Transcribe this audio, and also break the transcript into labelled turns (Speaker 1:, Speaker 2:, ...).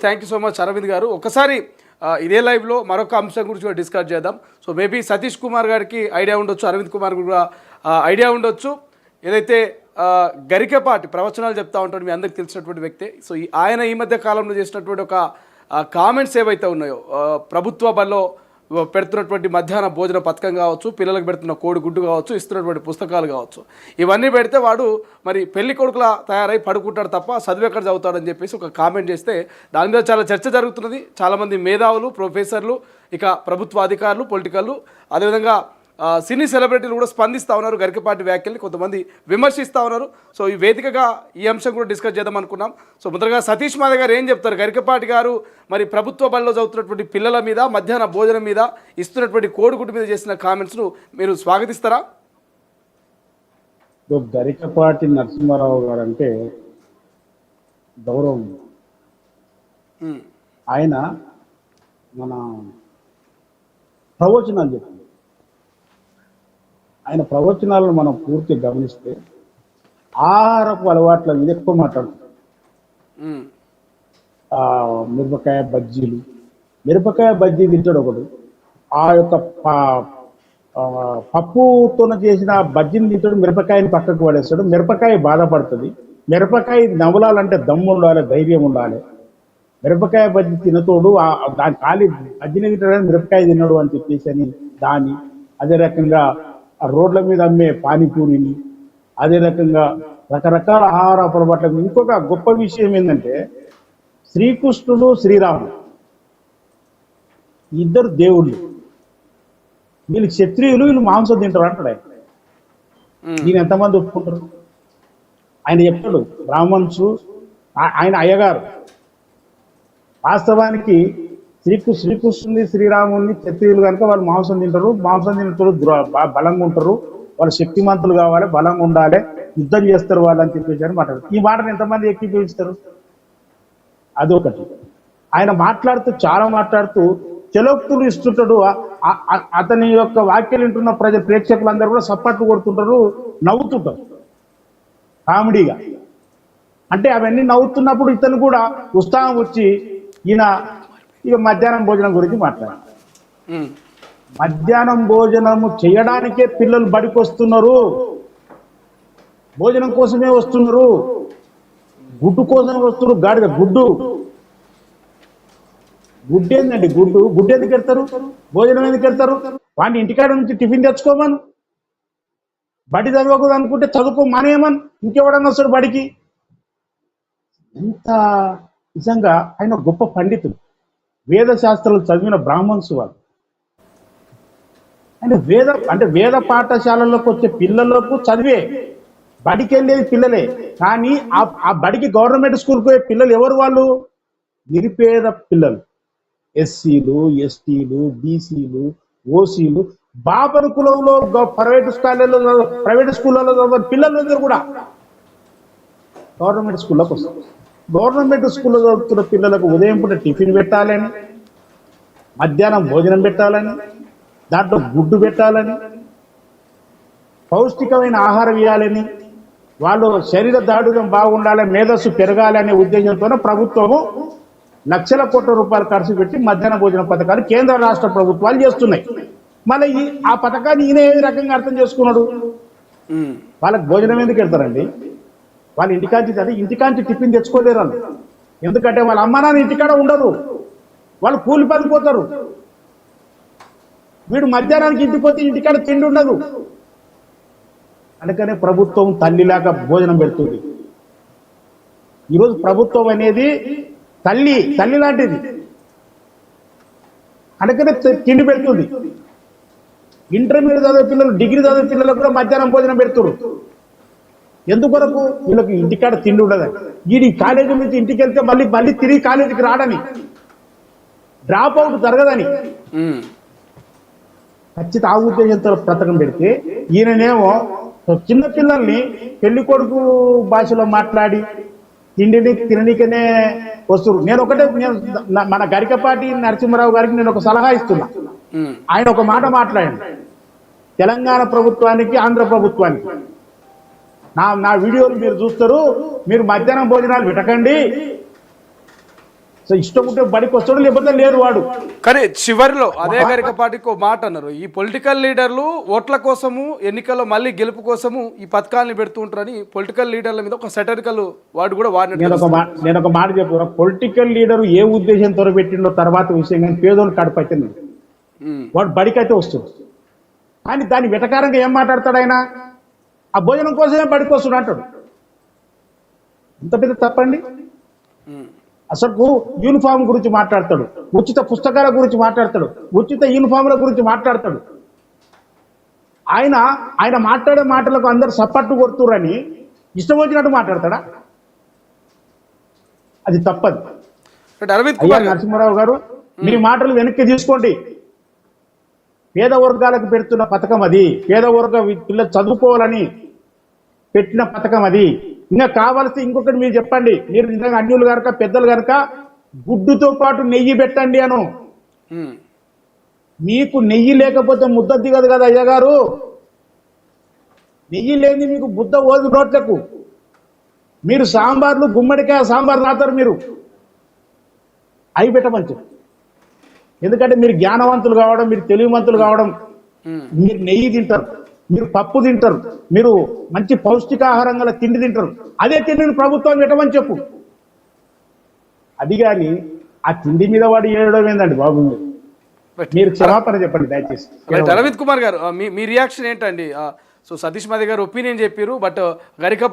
Speaker 1: Thank you so much Arvind గారు. ఒకసారి ఇదే లైవ్లో మరొక అంశం గురించి కూడా డిస్కస్ చేద్దాం. సో మేబీ సతీష్ కుమార్ గారికి ఐడియా ఉండొచ్చు, అరవింద్ కుమార్ కూడా ఐడియా ఉండొచ్చు. ఏదైతే గరికపాటి ప్రవచనాలు చెప్తా ఉంటాడు, మీ అందరికి తెలిసినటువంటి వ్యక్తే. సో ఆయన ఈ మధ్య కాలంలో చేసినటువంటి ఒక కామెంట్స్ ఏవైతే ఉన్నాయో, ప్రభుత్వ బల్లో పెడుతున్నటువంటి మధ్యాహ్న భోజన పథకం కావచ్చు, పిల్లలకు పెడుతున్న కోడి గుడ్డు కావచ్చు, ఇస్తున్నటువంటి పుస్తకాలు కావచ్చు, ఇవన్నీ పెడితే వాడు మరి పెళ్లి కొడుకులా తయారై పడుకుంటాడు తప్ప చదువు ఎక్కడ చదువుతాడని చెప్పేసి ఒక కామెంట్ చేస్తే దాని మీద చాలా చర్చ జరుగుతున్నది. చాలామంది మేధావులు, ప్రొఫెసర్లు, ఇక ప్రభుత్వ అధికారులు, పొలిటికల్లు, అదేవిధంగా సినీ సెలబ్రిటీలు కూడా స్పందిస్తూ ఉన్నారు గరికపాటి వ్యాఖ్యల్ని, కొంతమంది విమర్శిస్తూ ఉన్నారు. సో ఈ వేదికగా ఈ అంశం కూడా డిస్కస్ చేద్దాం అనుకున్నాం. సో ముందరగా సతీష్ మాధవ్ గారు ఏం చెప్తారు? గరికపాటి గారు మరి ప్రభుత్వ బడిలో చదువుతున్నటువంటి పిల్లల మీద, మధ్యాహ్న భోజనం మీద, ఇస్తున్నటువంటి కోడిగుడ్డు మీద చేసిన కామెంట్స్ను మీరు స్వాగతిస్తారా?
Speaker 2: గరికపాటి నరసింహారావు గారు అంటే గౌరవం. ఆయన మన ప్రవచనాలు చెప్పింది. ఆయన ప్రవచనాలను మనం పూర్తిగా గమనిస్తే ఆహారపు అలవాట్ల మీద ఎక్కువ మాట్లాడుతారు. మిరపకాయ బజ్జీ తింటాడు ఒకడు. ఆ యొక్క పప్పుతో చేసిన బజ్జీని తింటాడు, మిరపకాయని పక్కకు పడేస్తాడు. మిరపకాయ బాధపడుతుంది. మిరపకాయ నవలాలంటే దమ్ము ఉండాలి, ధైర్యం ఉండాలి. మిరపకాయ బజ్జీ తినతోడు దాని ఖాళీ బజ్జీని తింటాడని మిరపకాయ తిన్నాడు అని చెప్పేసి అని దాన్ని, అదే రకంగా రోడ్ల మీద అమ్మే పానీపూరిని, అదే రకంగా రకరకాల ఆహార అలవాట్ల. ఇంకొక గొప్ప విషయం ఏంటంటే, శ్రీకృష్ణుడు శ్రీరాముడు ఇద్దరు దేవుళ్ళు, వీళ్ళు క్షత్రియులు, వీళ్ళు మాంసం తింటారు అంటాడు ఆయన. దీని ఎంతమంది ఒప్పుకుంటారు? ఆయన చెప్తాడు బ్రాహ్మణ్స్, ఆయన అయ్యగారు. వాస్తవానికి శ్రీకృష్ణుని శ్రీరాముని క్షత్రియులు కనుక వాళ్ళు మాంసం తింటారు. మాంసం తింటారు, బలంగా ఉంటారు, వాళ్ళు శక్తిమంతులు కావాలి, బలంగా ఉండాలి, యుద్ధం చేస్తారు వాళ్ళు అని చెప్పేసి అని మాట్లాడారు. ఈ మాటను ఎంతమంది ఎక్కిపిస్తారు? అదొకటి. ఆయన చాలా మాట్లాడుతూ చెలోక్తులు ఇస్తుంటాడు. అతని యొక్క వాక్యాలు వింటున్న ప్రేక్షకులందరూ కూడా సప్పట్లు కొడుతుంటారు, నవ్వుతుంటారు కామెడీగా. అంటే అవన్నీ నవ్వుతున్నప్పుడు ఇతను కూడా ఉత్సాహం వచ్చి ఈయన ఇక మధ్యాహ్నం భోజనం గురించి మాట్లాడారు. మధ్యాహ్నం భోజనము చేయడానికే పిల్లలు బడికి వస్తున్నారు, భోజనం కోసమే వస్తున్నారు, గుడ్డు కోసమే వస్తున్నారు. గాడిద గుడ్డు ఏందండి? గుడ్డు ఎందుకు పెడతారు? భోజనం ఎందుకు పెడతారు? వాడిని ఇంటికాడ నుంచి టిఫిన్ తెచ్చుకోమని, బడి చదవకూడదు అనుకుంటే చదువుకో మానేయమని, ఇంకెవడన్నా వస్తాడు బడికి. ఎంత నిజంగా ఆయన గొప్ప పండితుడు, వేద శాస్త్రాలు చదివిన బ్రాహ్మణ్స్ వాళ్ళు. అంటే వేద పాఠశాలలోకి వచ్చే పిల్లలకు చదివే, బడికి వెళ్ళేది పిల్లలే. కానీ ఆ బడికి గవర్నమెంట్ స్కూల్కి పోయే పిల్లలు ఎవరు? వాళ్ళు నిరుపేద పిల్లలు, ఎస్సీలు, ఎస్టీలు, బీసీలు, ఓసీలు. బాపన కులంలో ప్రైవేట్ స్కూళ్ళలో చదివిన పిల్లలందరూ కూడా గవర్నమెంట్ స్కూల్లోకి వస్తారు. గవర్నమెంట్ స్కూల్లో చదువుతున్న పిల్లలకు ఉదయం పూట టిఫిన్ పెట్టాలని, మధ్యాహ్నం భోజనం పెట్టాలని, దాంట్లో గుడ్డు పెట్టాలని, పౌష్టికమైన ఆహారం ఇవ్వాలని, వాళ్ళు శరీర దాడుగా బాగుండాలి, మేధస్సు పెరగాలనే ఉద్దేశంతోనే ప్రభుత్వము లక్షల కోట్ల రూపాయలు ఖర్చు పెట్టి మధ్యాహ్న భోజన పథకాలు కేంద్ర రాష్ట్ర ప్రభుత్వాలు చేస్తున్నాయి. మళ్ళీ ఆ పథకాన్ని ఈయన ఏ రకంగా అర్థం చేసుకున్నాడు? వాళ్ళకి భోజనం ఎందుకు వెళ్తారండి? వాళ్ళు ఇంటికాంచి టిఫిన్ తెచ్చుకోలేరు వాళ్ళు. ఎందుకంటే వాళ్ళ అమ్మ నాన్న ఇంటికాడ ఉండరు, వాళ్ళు కూలి పడిపోతారు. వీడు మధ్యాహ్నానికి ఇంటికి పోతే ఇంటికాడ తిండి ఉండదు. అందుకనే ప్రభుత్వం తల్లిలాగా భోజనం పెడుతుంది. ఈరోజు ప్రభుత్వం అనేది తల్లి లాంటిది, అందుకనే తిండి పెడుతుంది. ఇంటర్మీడియట్ చదివే పిల్లలు, డిగ్రీ చదివే పిల్లలకు కూడా మధ్యాహ్నం భోజనం పెడుతున్నారు. ఎందుకొరకు? వీళ్ళకి ఇంటికాడ తిండి ఉండదని. వీడి కాలేజీ నుంచి ఇంటికి వెళ్తే మళ్ళీ తిరిగి కాలేజీకి రాడని, డ్రాప్ అవుట్ జరగదని ఖచ్చితంగా ఆ ఉద్దేశంతో పథకం పెడితే, ఈయననేమో చిన్న పిల్లల్ని పెళ్లి కొడుకు భాషలో మాట్లాడి తిననీకనే వస్తున్నారు. నేను మన గరికపాటి నరసింహారావు గారికి నేను ఒక సలహా ఇస్తున్నా. ఆయన ఒక మాట మాట్లాడండి తెలంగాణ ప్రభుత్వానికి, ఆంధ్ర ప్రభుత్వానికి. నా వీడియోలు మీరు చూస్తారు, మీరు మధ్యాహ్నం భోజనాలు పెట్టకండి, సో ఇష్టం ఉంటే బడికి వస్తాడు, లేకపోతే లేరు వాడు.
Speaker 1: కానీ చివరిలో అదే గరికపాటికి ఒక మాట అన్నారు, ఈ పొలిటికల్ లీడర్లు ఓట్ల కోసము ఎన్నికల్లో మళ్ళీ గెలుపు కోసము ఈ పథకాలను పెడుతూ ఉంటారని పొలిటికల్ లీడర్ల మీద ఒక సెటరికల్ వాడు కూడా
Speaker 2: నేను ఒక మాట చెప్పు, పొలిటికల్ లీడర్ ఏ ఉద్దేశంతో పెట్టిండో తర్వాత విషయం, కానీ పేదోళ్ళు కడపైతే వాడు బడికైతే వస్తుంది. కానీ దాన్ని వెటకారంగా ఏం మాట్లాడతాడు ఆయన, ఆ భోజనం కోసమే బడికి వస్తున్నా అంటాడు. ఇంత పెద్ద తప్పండి. అసలు యూనిఫామ్ గురించి మాట్లాడతాడు, ఉచిత పుస్తకాల గురించి మాట్లాడతాడు, ఉచిత యూనిఫామ్ల గురించి మాట్లాడతాడు. ఆయన మాట్లాడే మాటలకు అందరు సప్పట్టు కొడుతురని ఇష్టం వచ్చినట్టు మాట్లాడతాడా? అది తప్పదు. అయ్యా నరసింహారావు గారు, మీ మాటలు వెనక్కి తీసుకోండి. పేద వర్గాలకు పెడుతున్న పథకం అది, పేద వర్గ పిల్లలు చదువుకోవాలని పెట్టిన పథకం అది. ఇంకా కావాల్సి ఇంకొకటి మీరు చెప్పండి, మీరు నిజంగా అన్యులు కనుక పెద్దలు కనుక గుడ్డుతో పాటు నెయ్యి పెట్టండి అను. మీకు నెయ్యి లేకపోతే ముద్ద దిగదు కదా అయ్య గారు. నెయ్యి లేని మీకు బుద్ధ ఓదు నోట్లకు. మీరు సాంబార్లు గుమ్మడికాయ సాంబార్ రాతారు, మీరు అవి పెట్టమంచి. ఎందుకంటే మీరు జ్ఞానవంతులు కావడం, మీరు తెలివివంతులు కావడం. మీరు నెయ్యి తింటారు, మీరు పప్పు తింటారు, మీరు మంచి పౌష్టికాహారం గల తిండి తింటారు. అదే తిండిని ప్రభుత్వం పెట్టమని చెప్పు. అది కానీ ఆ తిండి మీద వాడు ఏడడం ఏందండి బాబు? మీరు క్షమాపణ చెప్పండి దయచేసి.
Speaker 1: అరవింద్ కుమార్ గారు, మీ రియాక్షన్ ఏంటండి? సో సతీష్ మాది గారు ఒపీనియన్ చెప్పారు, బట్ గరికపాటి